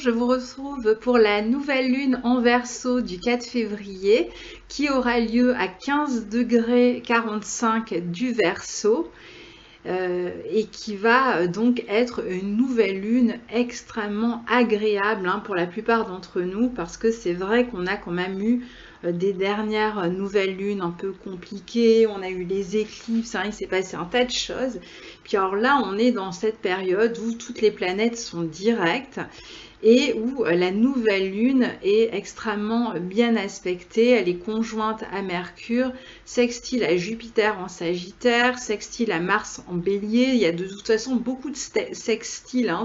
je vous retrouve pour la nouvelle lune en Verseau du 4 février qui aura lieu à 15,45 du Verseau et qui va donc être une nouvelle lune extrêmement agréable pour la plupart d'entre nous, parce que c'est vrai qu'on a quand même eu des dernières nouvelles lunes un peu compliquées, on a eu les éclipses, il s'est passé un tas de choses. Puis alors là, on est dans cette période où toutes les planètes sont directes et où la nouvelle lune est extrêmement bien aspectée. Elle est conjointe à Mercure, sextile à Jupiter en Sagittaire, sextile à Mars en Bélier. Il y a de toute façon beaucoup de sextiles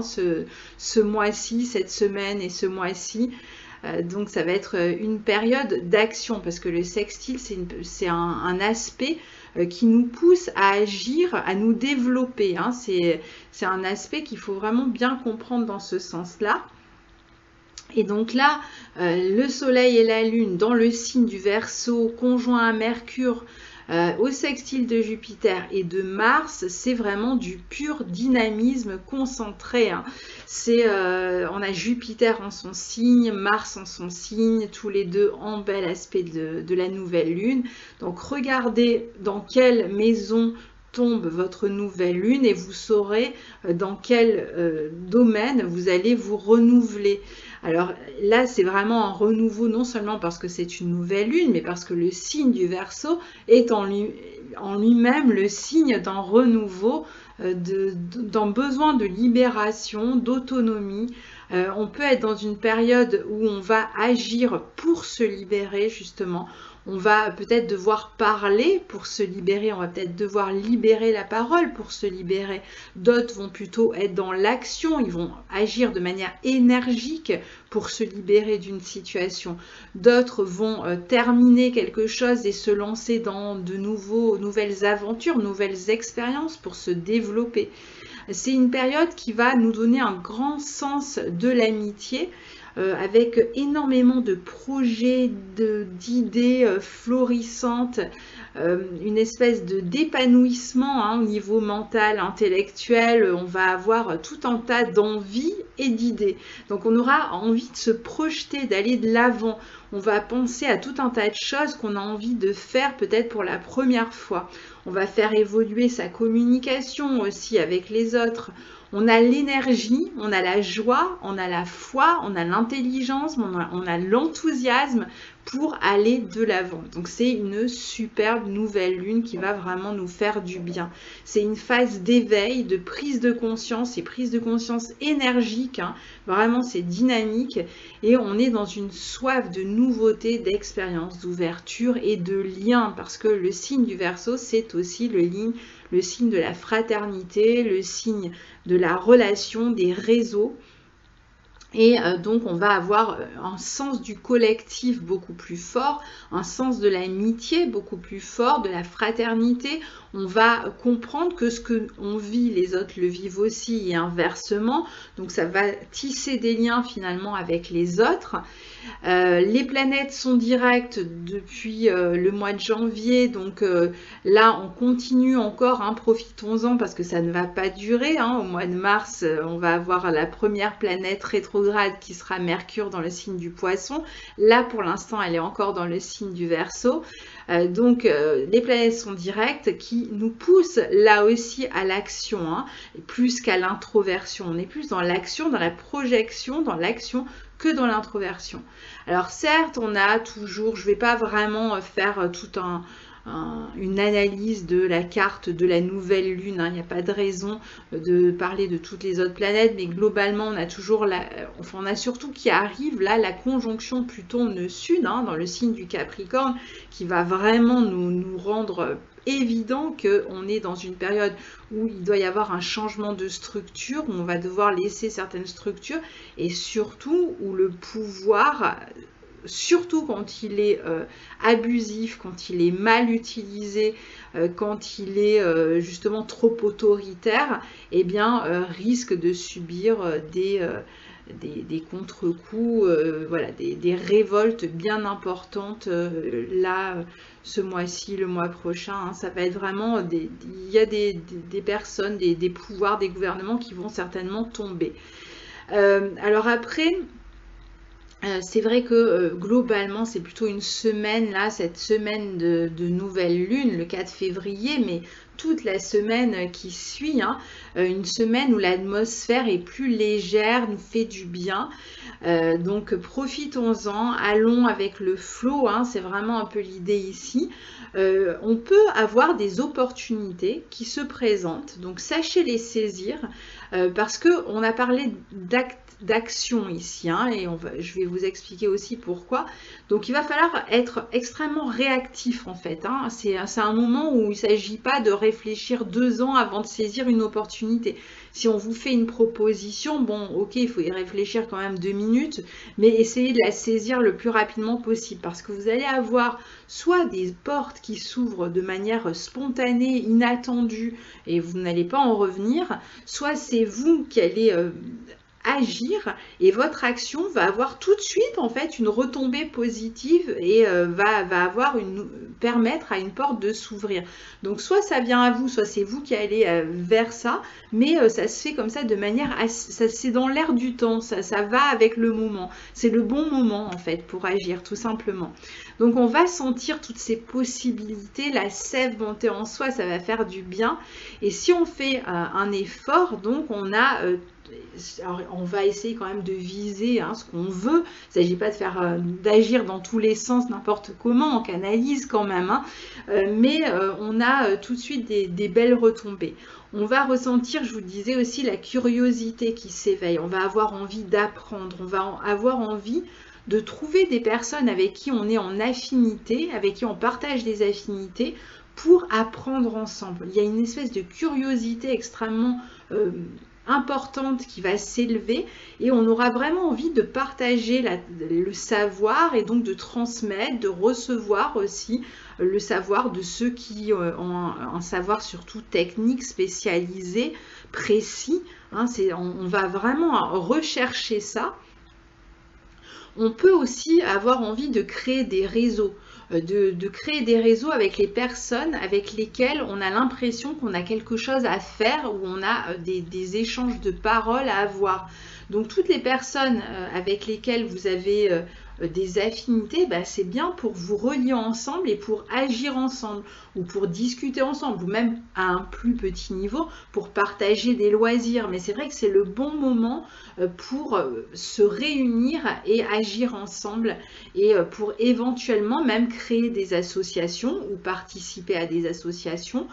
ce mois-ci, cette semaine et ce mois-ci. Donc ça va être une période d'action, parce que le sextile, c'est un aspect qui nous pousse à agir, à nous développer. C'est un aspect qu'il faut vraiment bien comprendre dans ce sens-là. Et donc là, le soleil et la lune dans le signe du Verseau, conjoint à Mercure, au sextile de Jupiter et de Mars, c'est vraiment du pur dynamisme concentré. On a Jupiter en son signe, Mars en son signe, tous les deux en bel aspect de la nouvelle lune. Donc regardez dans quelle maison tombe votre nouvelle lune et vous saurez dans quel domaine vous allez vous renouveler. Alors là, c'est vraiment un renouveau, non seulement parce que c'est une nouvelle lune, mais parce que le signe du Verseau est en lui-même le signe d'un renouveau, d'un besoin de libération, d'autonomie. On peut être dans une période où on va agir pour se libérer, justement. On va peut-être devoir parler pour se libérer, on va peut-être devoir libérer la parole pour se libérer. D'autres vont plutôt être dans l'action, ils vont agir de manière énergique pour se libérer d'une situation. D'autres vont terminer quelque chose et se lancer dans de nouvelles aventures, nouvelles expériences pour se développer. C'est une période qui va nous donner un grand sens de l'amitié, avec énormément de projets, d'idées florissantes, une espèce d'épanouissement au niveau mental, intellectuel. On va avoir tout un tas d'envies et d'idées. Donc on aura envie de se projeter, d'aller de l'avant. On va penser à tout un tas de choses qu'on a envie de faire peut-être pour la première fois. On va faire évoluer sa communication aussi avec les autres. On a l'énergie, on a la joie, on a la foi, on a l'intelligence, on a l'enthousiasme pour aller de l'avant. Donc c'est une superbe nouvelle lune qui va vraiment nous faire du bien. C'est une phase d'éveil, de prise de conscience, et prise de conscience énergique. Vraiment, c'est dynamique et on est dans une soif de nouveauté, d'expérience, d'ouverture et de lien, parce que le signe du Verseau, c'est aussi le signe de la fraternité, le signe de la relation, des réseaux. Et donc on va avoir un sens du collectif beaucoup plus fort, un sens de l'amitié beaucoup plus fort, de la fraternité. On va comprendre que ce qu'on vit, les autres le vivent aussi, et inversement. Donc ça va tisser des liens finalement avec les autres. Les planètes sont directes depuis le mois de janvier, donc là on continue encore, profitons-en parce que ça ne va pas durer. Au mois de mars, on va avoir la première planète rétrograde qui sera Mercure dans le signe du Poisson. Là pour l'instant elle est encore dans le signe du Verseau. Donc les planètes sont directes, qui nous poussent là aussi à l'action, plus qu'à l'introversion. On est plus dans l'action, dans la projection, dans l'action, que dans l'introversion. Alors certes, on a toujours, je ne vais pas vraiment faire toute une analyse de la carte de la nouvelle lune, il n'y a pas de raison de parler de toutes les autres planètes, mais globalement on a toujours on a surtout qui arrive là la conjonction Pluton-Nœud-Sud dans le signe du Capricorne, qui va vraiment nous rendre évident qu'on est dans une période où il doit y avoir un changement de structure, où on va devoir laisser certaines structures, et surtout où le pouvoir, surtout quand il est abusif, quand il est mal utilisé, quand il est justement trop autoritaire, risque de subir des contre-coups, voilà, des révoltes bien importantes là, ce mois-ci, le mois prochain. Ça va être vraiment, il y a des personnes, des pouvoirs, des gouvernements qui vont certainement tomber. Alors après, c'est vrai que globalement, c'est plutôt une semaine, là, cette semaine de nouvelle lune, le 4 février, mais toute la semaine qui suit, hein, une semaine où l'atmosphère est plus légère, nous fait du bien. Donc profitons-en, allons avec le flow, hein, c'est vraiment un peu l'idée ici. On peut avoir des opportunités qui se présentent, donc sachez les saisir, parce qu'on a parlé d'action ici, hein, et je vais vous expliquer aussi pourquoi. Donc il va falloir être extrêmement réactif en fait, hein. C'est un moment où il ne s'agit pas de réfléchir 2 ans avant de saisir une opportunité. Si on vous fait une proposition, bon ok, il faut y réfléchir quand même 2 minutes, mais essayez de la saisir le plus rapidement possible, parce que vous allez avoir soit des portes qui s'ouvrent de manière spontanée, inattendue, et vous n'allez pas en revenir, soit c'est vous qui allez agir, et votre action va avoir tout de suite en fait une retombée positive et va permettre à une porte de s'ouvrir. Donc soit ça vient à vous, soit c'est vous qui allez vers ça, mais ça se fait comme ça de manière c'est dans l'air du temps, ça va avec le moment. C'est le bon moment en fait pour agir tout simplement. Donc on va sentir toutes ces possibilités, la sève monter en soi, ça va faire du bien. Et si on fait un effort, donc alors, on va essayer quand même de viser hein, ce qu'on veut. Il ne s'agit pas d'agir dans tous les sens, n'importe comment, on canalise quand même. Hein. Mais on a tout de suite des belles retombées. On va ressentir, je vous disais aussi, la curiosité qui s'éveille. On va avoir envie d'apprendre, on va avoir envie de trouver des personnes avec qui on est en affinité, avec qui on partage des affinités pour apprendre ensemble. Il y a une espèce de curiosité extrêmement importante qui va s'élever et on aura vraiment envie de partager le savoir et donc de transmettre, de recevoir aussi le savoir de ceux qui ont un savoir surtout technique, spécialisé, précis. Hein, on va vraiment rechercher ça. On peut aussi avoir envie de créer des réseaux. De créer des réseaux avec les personnes avec lesquelles on a l'impression qu'on a quelque chose à faire, où on a des échanges de paroles à avoir. Donc toutes les personnes avec lesquelles vous avez des affinités, bah, c'est bien pour vous relier ensemble et pour agir ensemble, ou pour discuter ensemble, ou même à un plus petit niveau, pour partager des loisirs. Mais c'est vrai que c'est le bon moment pour se réunir et agir ensemble, et pour éventuellement même créer des associations, ou participer à des associations,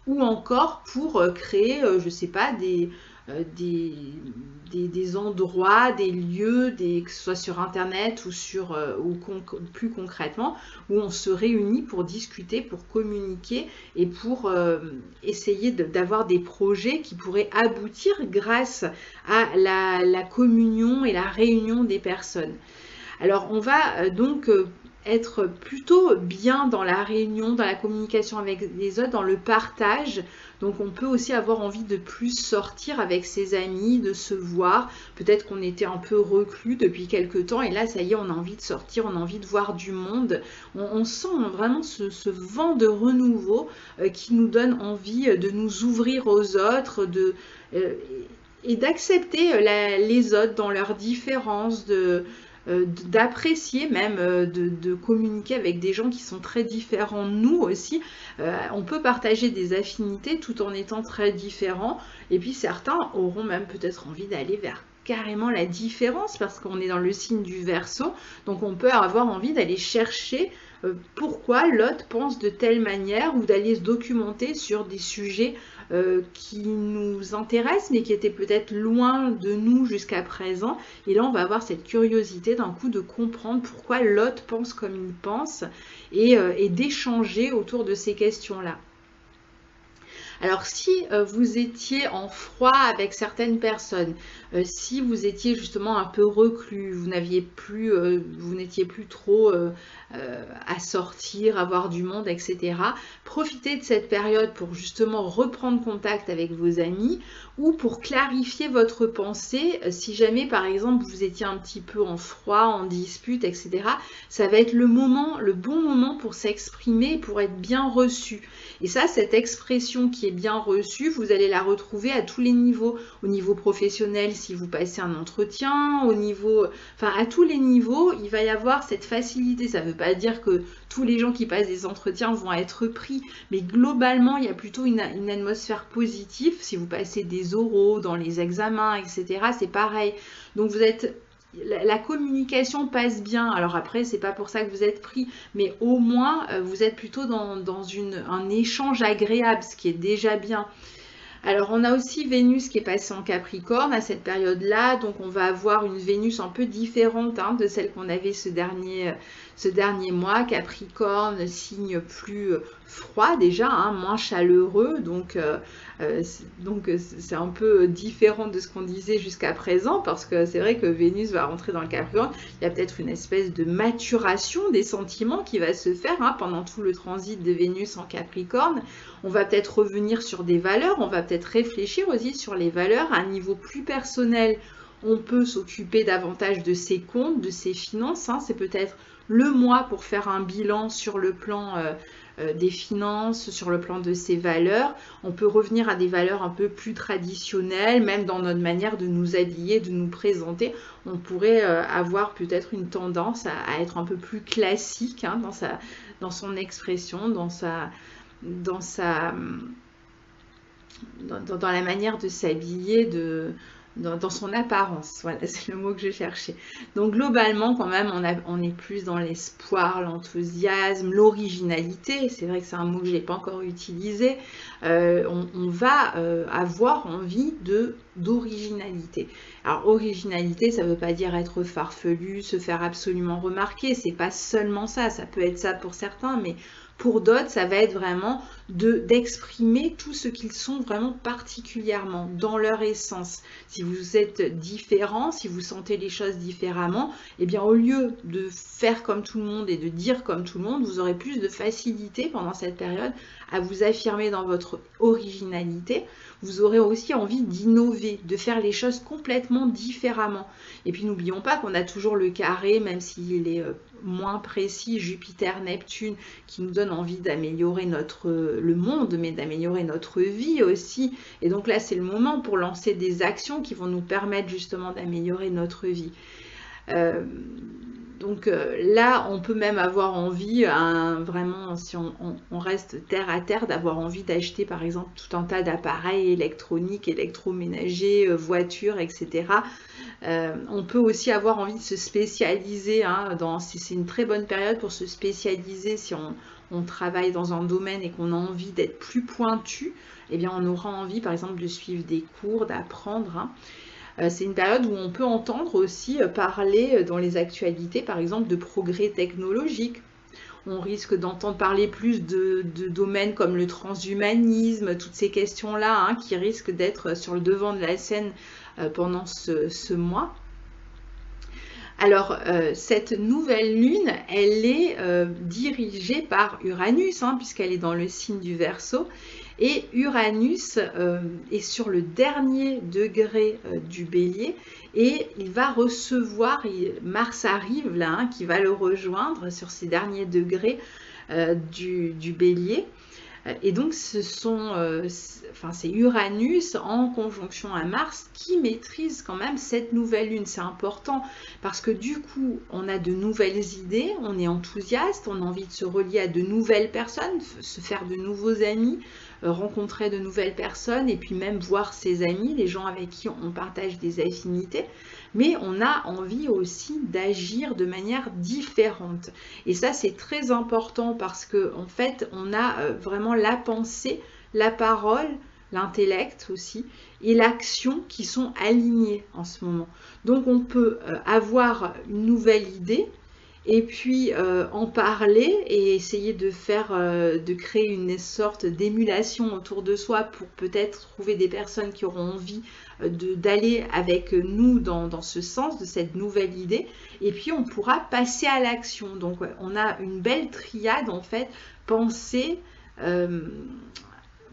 ou encore pour créer, je ne sais pas, des endroits, des lieux, que ce soit sur internet ou plus concrètement, où on se réunit pour discuter, pour communiquer et pour essayer d'avoir des projets qui pourraient aboutir grâce à la communion et la réunion des personnes. Alors on va donc être plutôt bien dans la réunion, dans la communication avec les autres, dans le partage. Donc on peut aussi avoir envie de plus sortir avec ses amis, de se voir. Peut-être qu'on était un peu reclus depuis quelques temps et là ça y est, on a envie de sortir, on a envie de voir du monde. On sent vraiment ce vent de renouveau qui nous donne envie de nous ouvrir aux autres, et d'accepter les autres dans leurs différences, d'apprécier même, de communiquer avec des gens qui sont très différents de nous aussi. On peut partager des affinités tout en étant très différents, et puis certains auront même peut-être envie d'aller vers carrément la différence parce qu'on est dans le signe du Verseau, donc on peut avoir envie d'aller chercher pourquoi l'autre pense de telle manière, ou d'aller se documenter sur des sujets qui nous intéressent mais qui étaient peut-être loin de nous jusqu'à présent, et là on va avoir cette curiosité d'un coup de comprendre pourquoi l'autre pense comme il pense, et d'échanger autour de ces questions-là. Alors si vous étiez en froid avec certaines personnes, si vous étiez justement un peu reclus, vous n'étiez plus trop à sortir, à voir du monde, etc. Profitez de cette période pour justement reprendre contact avec vos amis, ou pour clarifier votre pensée. Si jamais par exemple vous étiez un petit peu en froid, en dispute, etc. ça va être le bon moment pour s'exprimer, pour être bien reçu. Et ça, cette expression qui qui est bien reçue, vous allez la retrouver à tous les niveaux. Au niveau professionnel, si vous passez un entretien, au niveau, enfin à tous les niveaux, il va y avoir cette facilité. Ça ne veut pas dire que tous les gens qui passent des entretiens vont être pris, mais globalement, il y a plutôt une atmosphère positive. Si vous passez des oraux dans les examens, etc., c'est pareil. Donc vous êtes... La communication passe bien. Alors après, c'est pas pour ça que vous êtes pris, mais au moins, vous êtes plutôt dans un échange agréable, ce qui est déjà bien. Alors, on a aussi Vénus qui est passée en Capricorne à cette période-là. Donc, on va avoir une Vénus un peu différente de celle qu'on avait ce dernier mois. Capricorne, signe plus froid déjà, moins chaleureux. Donc, c'est un peu différent de ce qu'on disait jusqu'à présent, parce que c'est vrai que Vénus va rentrer dans le Capricorne. Il y a peut-être une espèce de maturation des sentiments qui va se faire pendant tout le transit de Vénus en Capricorne. On va peut-être revenir sur des valeurs, on va peut-être réfléchir aussi sur les valeurs à un niveau plus personnel. On peut s'occuper davantage de ses comptes, de ses finances. C'est peut-être le mois pour faire un bilan sur le plan des finances, sur le plan de ses valeurs. On peut revenir à des valeurs un peu plus traditionnelles, même dans notre manière de nous habiller, de nous présenter. On pourrait avoir peut-être une tendance à être un peu plus classique dans son expression, dans la manière de s'habiller, dans son apparence. Voilà, c'est le mot que je cherchais. Donc globalement, quand même, on est plus dans l'espoir, l'enthousiasme, l'originalité. C'est vrai que c'est un mot que je n'ai pas encore utilisé. On va avoir envie d'originalité. Alors, originalité, ça ne veut pas dire être farfelu, se faire absolument remarquer. C'est pas seulement ça. Ça peut être ça pour certains, mais pour d'autres, ça va être vraiment d'exprimer tout ce qu'ils sont vraiment particulièrement dans leur essence. Si vous êtes différent, si vous sentez les choses différemment, eh bien au lieu de faire comme tout le monde et de dire comme tout le monde, vous aurez plus de facilité pendant cette période à vous affirmer dans votre originalité. Vous aurez aussi envie d'innover, de faire les choses complètement différemment. Et puis n'oublions pas qu'on a toujours le carré, même s'il est moins précis, Jupiter, Neptune, qui nous donne envie d'améliorer le monde, mais d'améliorer notre vie aussi. Et donc là, c'est le moment pour lancer des actions qui vont nous permettre justement d'améliorer notre vie. Donc là, on peut même avoir envie, vraiment, si on reste terre à terre, d'avoir envie d'acheter par exemple tout un tas d'appareils électroniques, électroménagers, voitures, etc. On peut aussi avoir envie de se spécialiser, c'est une très bonne période pour se spécialiser si on travaille dans un domaine et qu'on a envie d'être plus pointu. Eh bien, on aura envie par exemple de suivre des cours, d'apprendre. C'est une période où on peut entendre aussi parler dans les actualités, par exemple, de progrès technologiques. On risque d'entendre parler plus de domaines comme le transhumanisme, toutes ces questions-là qui risquent d'être sur le devant de la scène pendant ce mois. Alors, cette nouvelle lune, elle est dirigée par Uranus, puisqu'elle est dans le signe du Verseau. Et Uranus est sur le dernier degré du Bélier et il va recevoir, Mars arrive là, qui va le rejoindre sur ces derniers degrés du Bélier. Et donc, c'est Uranus en conjonction à Mars qui maîtrise quand même cette nouvelle lune. C'est important parce que du coup, on a de nouvelles idées, on est enthousiaste, on a envie de se relier à de nouvelles personnes, se faire de nouveaux amis, rencontrer de nouvelles personnes et puis même voir ses amis, les gens avec qui on partage des affinités. Mais on a envie aussi d'agir de manière différente. Et ça, c'est très important parce qu'en fait, on a vraiment la pensée, la parole, l'intellect aussi, et l'action qui sont alignés en ce moment. Donc, on peut avoir une nouvelle idée, et puis en parler et essayer de créer une sorte d'émulation autour de soi pour peut-être trouver des personnes qui auront envie d'aller avec nous dans ce sens de cette nouvelle idée. Et puis on pourra passer à l'action. Donc on a une belle triade en fait, pensée,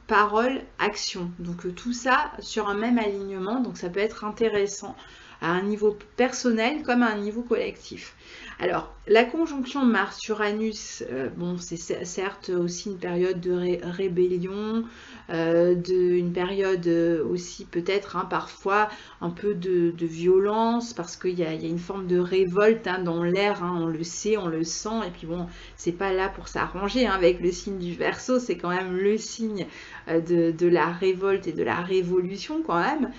parole, action. Donc tout ça sur un même alignement, donc ça peut être intéressant à un niveau personnel comme à un niveau collectif. Alors, la conjonction Mars-Uranus, bon, c'est certes aussi une période de rébellion, une période aussi peut-être parfois un peu de violence, parce qu'il y a une forme de révolte dans l'air, on le sait, on le sent, et puis bon, c'est pas là pour s'arranger avec le signe du Verseau, c'est quand même le signe de la révolte et de la révolution quand même.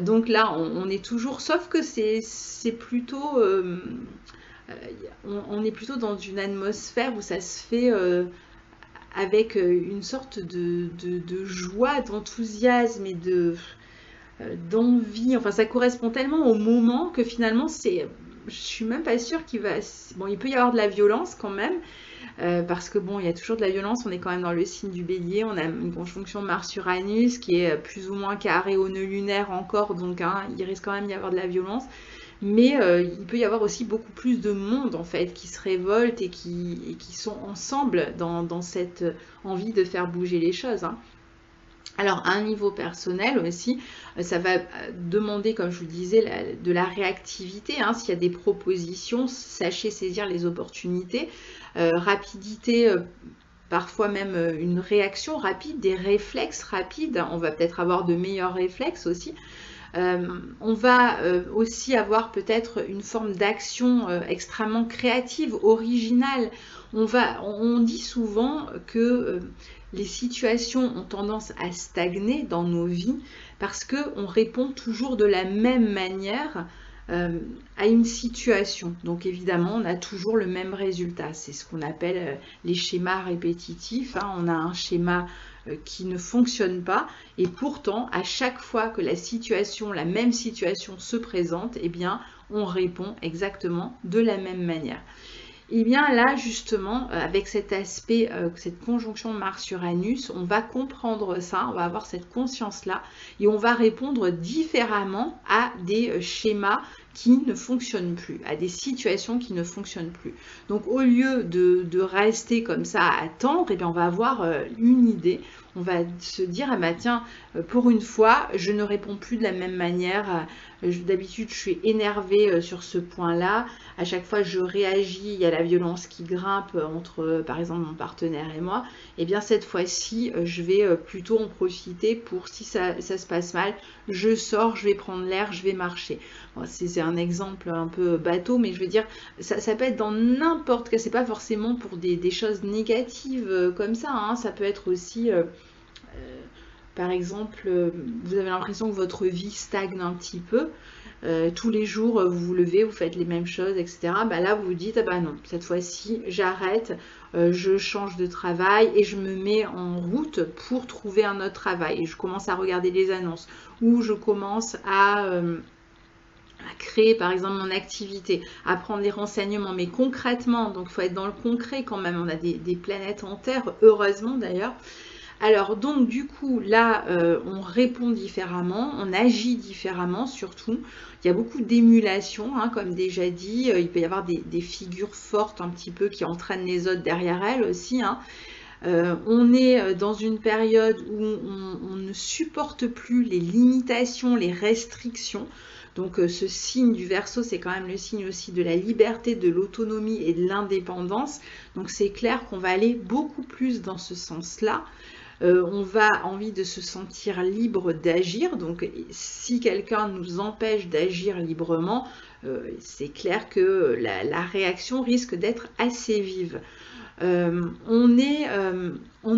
Donc là, on est toujours, sauf que c'est plutôt... on est plutôt dans une atmosphère où ça se fait avec une sorte de joie, d'enthousiasme et d'envie. Enfin, ça correspond tellement au moment que finalement, je suis même pas sûre qu'il va... Bon, il peut y avoir de la violence quand même, parce que bon, il y a toujours de la violence, on est quand même dans le signe du Bélier, on a une conjonction Mars-Uranus qui est plus ou moins carré au nœud lunaire encore, donc il risque quand même d'y avoir de la violence. Mais il peut y avoir aussi beaucoup plus de monde en fait qui se révolte et qui sont ensemble dans cette envie de faire bouger les choses. Alors à un niveau personnel aussi, ça va demander, comme je vous le disais, de la réactivité. S'il y a des propositions, sachez saisir les opportunités. Rapidité, parfois même une réaction rapide, des réflexes rapides. On va peut-être avoir de meilleurs réflexes aussi. On va aussi avoir peut-être une forme d'action extrêmement créative, originale. On dit souvent que les situations ont tendance à stagner dans nos vies parce qu'on répond toujours de la même manière à une situation. Donc évidemment, on a toujours le même résultat. C'est ce qu'on appelle les schémas répétitifs. On a un schéma qui ne fonctionne pas et pourtant à chaque fois que la même situation se présente, eh bien on répond exactement de la même manière. Et bien là justement avec cet aspect, cette conjonction Mars-Uranus, on va comprendre ça, on va avoir cette conscience là et on va répondre différemment à des schémas qui ne fonctionnent plus, à des situations qui ne fonctionnent plus. Donc au lieu de rester comme ça à attendre, eh bien, on va avoir une idée, on va se dire, ah bah tiens, pour une fois, je ne réponds plus de la même manière. D'habitude, je suis énervée sur ce point-là. À chaque fois, je réagis, il y a la violence qui grimpe entre, par exemple, mon partenaire et moi. Et bien cette fois-ci, je vais plutôt en profiter pour, si ça se passe mal, je sors, je vais prendre l'air, je vais marcher. Bon, c'est un exemple un peu bateau, mais je veux dire, ça peut être dans n'importe quel, c'est pas forcément pour des choses négatives comme ça, ça peut être aussi... par exemple, vous avez l'impression que votre vie stagne un petit peu. Tous les jours, vous vous levez, vous faites les mêmes choses, etc. Là, vous vous dites, ah bah non, cette fois-ci, j'arrête, je change de travail et je me mets en route pour trouver un autre travail. Et je commence à regarder les annonces ou je commence à créer par exemple mon activité, à prendre les renseignements, mais concrètement, donc il faut être dans le concret quand même, on a des planètes en Terre, heureusement d'ailleurs. Alors donc du coup là on répond différemment, on agit différemment surtout, il y a beaucoup d'émulation comme déjà dit, il peut y avoir des figures fortes un petit peu qui entraînent les autres derrière elles aussi. On est dans une période où on ne supporte plus les limitations, les restrictions. Donc ce signe du Verseau, c'est quand même le signe aussi de la liberté, de l'autonomie et de l'indépendance. Donc c'est clair qu'on va aller beaucoup plus dans ce sens-là. On va envie de se sentir libre d'agir. Donc si quelqu'un nous empêche d'agir librement, c'est clair que la réaction risque d'être assez vive. On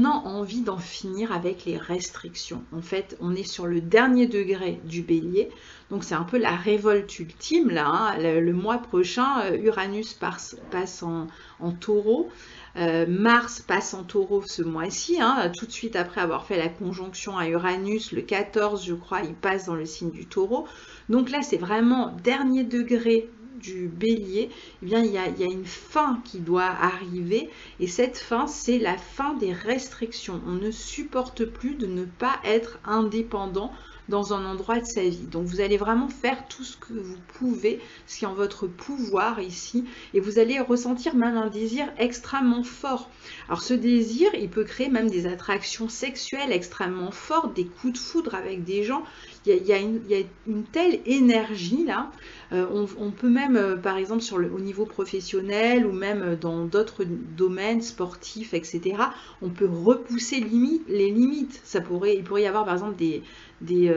a envie d'en finir avec les restrictions. En fait, on est sur le dernier degré du Bélier, donc c'est un peu la révolte ultime là. Le mois prochain, Uranus passe en Taureau, Mars passe en Taureau ce mois-ci, tout de suite après avoir fait la conjonction à Uranus, le 14 je crois, il passe dans le signe du Taureau. Donc là, c'est vraiment dernier degré du Bélier, eh bien, il y a une fin qui doit arriver et cette fin, c'est la fin des restrictions. On ne supporte plus de ne pas être indépendant dans un endroit de sa vie. Donc vous allez vraiment faire tout ce que vous pouvez, ce qui est en votre pouvoir ici, et vous allez ressentir même un désir extrêmement fort. Alors ce désir, il peut créer même des attractions sexuelles extrêmement fortes, des coups de foudre avec des gens. Il y a une telle énergie là. On peut même, par exemple, au niveau professionnel ou même dans d'autres domaines sportifs, etc., on peut repousser les limites. Il pourrait y avoir, par exemple, des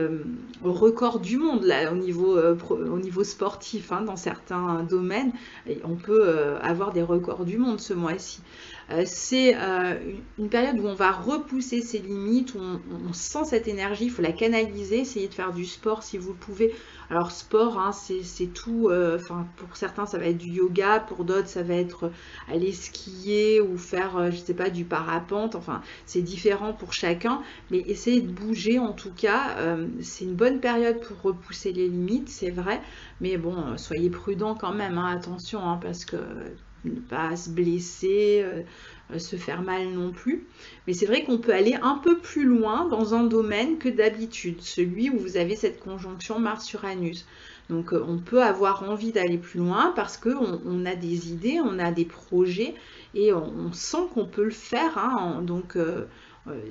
records du monde là, au niveau sportif, hein, dans certains domaines. Et on peut avoir des records du monde ce mois-ci. C'est une période où on va repousser ses limites, où on sent cette énergie, il faut la canaliser, essayer de faire du sport si vous le pouvez. Alors sport, hein, c'est tout, pour certains ça va être du yoga, pour d'autres ça va être aller skier ou faire, je sais pas, du parapente, enfin c'est différent pour chacun, mais essayez de bouger en tout cas, c'est une bonne période pour repousser les limites, c'est vrai, mais bon, soyez prudents quand même, hein, attention, hein, parce que ne pas se blesser, se faire mal non plus. Mais c'est vrai qu'on peut aller un peu plus loin dans un domaine que d'habitude, celui où vous avez cette conjonction Mars-Uranus. Donc on peut avoir envie d'aller plus loin parce qu'on a des idées, on a des projets et on sent qu'on peut le faire. Hein, donc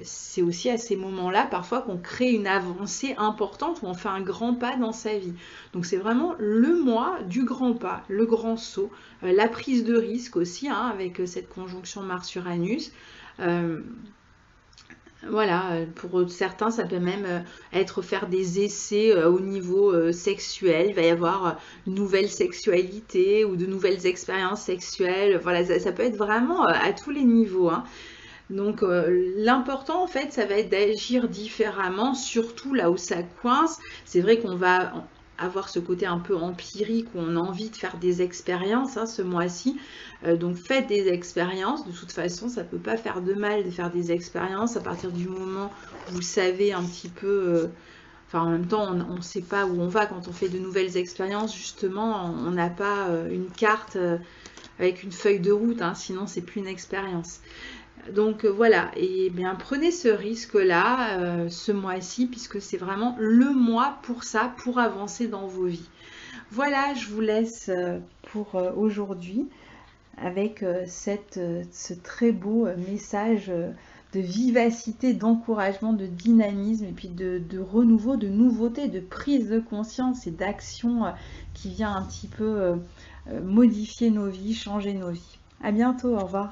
c'est aussi à ces moments-là parfois qu'on crée une avancée importante, où on fait un grand pas dans sa vie. Donc c'est vraiment le mois du grand pas, le grand saut, la prise de risque aussi, hein, avec cette conjonction Mars-Uranus. Voilà, pour certains, ça peut même être faire des essais au niveau sexuel. Il va y avoir une nouvelle sexualité ou de nouvelles expériences sexuelles. Voilà, ça peut être vraiment à tous les niveaux, hein. Donc l'important en fait, ça va être d'agir différemment, surtout là où ça coince. C'est vrai qu'on va avoir ce côté un peu empirique où on a envie de faire des expériences, hein, ce mois-ci. Donc faites des expériences. De toute façon, ça ne peut pas faire de mal de faire des expériences à partir du moment où vous savez un petit peu... Enfin, en même temps, on ne sait pas où on va quand on fait de nouvelles expériences. Justement, on n'a pas une carte avec une feuille de route, hein, sinon c'est plus une expérience. Donc voilà, et bien prenez ce risque-là ce mois-ci, puisque c'est vraiment le mois pour ça, pour avancer dans vos vies. Voilà, je vous laisse pour aujourd'hui avec ce très beau message de vivacité, d'encouragement, de dynamisme et puis de renouveau, de nouveauté, de prise de conscience et d'action qui vient un petit peu modifier nos vies, changer nos vies. À bientôt, au revoir.